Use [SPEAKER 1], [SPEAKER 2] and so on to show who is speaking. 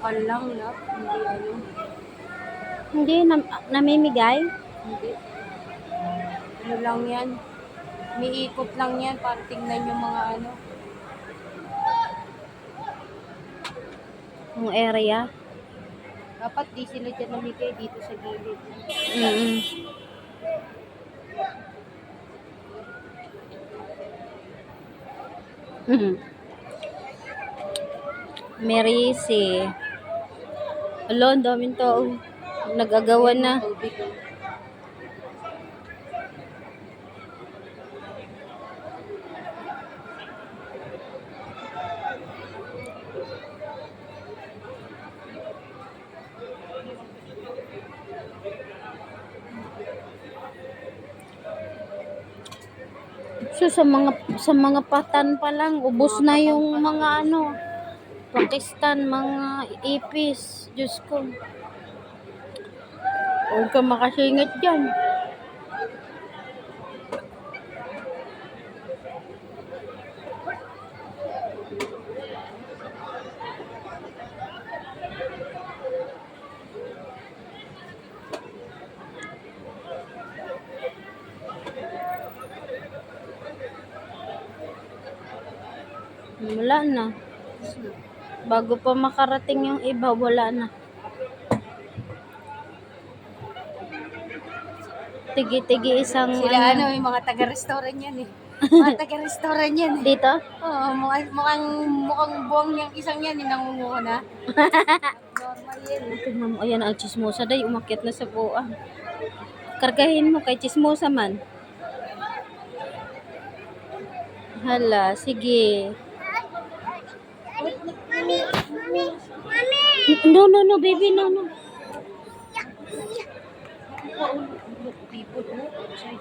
[SPEAKER 1] Bakal lang na, hindi ano,
[SPEAKER 2] Hindi, namimigay.
[SPEAKER 1] hindi. Ano lang yan, umiikot lang yan para tingnan yung mga ano.
[SPEAKER 2] Yung area.
[SPEAKER 1] Dapat di sila dyan namigay dito sa gilid.
[SPEAKER 2] Mm. Mhm. Merisi. Alo, ang daming tao. Nagagawa na.
[SPEAKER 1] Tubig.
[SPEAKER 2] So sa mga patan pa lang ubos na yung mga ano, Pakistan, mga ipis. Diyos ko. Huwag ka makasingit dyan. Wala na. Bago pa makarating yung iba, wala na. Tigi-tigi isang
[SPEAKER 1] Sila ano, yung mga taga-restaurant yan eh. Mga taga-restaurant yan eh.
[SPEAKER 2] dito.
[SPEAKER 1] Oo, mukhang buwang yung isang yan, yung nangunguna. Normal yan eh.
[SPEAKER 2] Tingnan mo, ayan ang chismosa day, umakyat na sa buwan. Kargahin mo kay chismosa man. Hala, sige. No, baby, no.
[SPEAKER 1] People outside.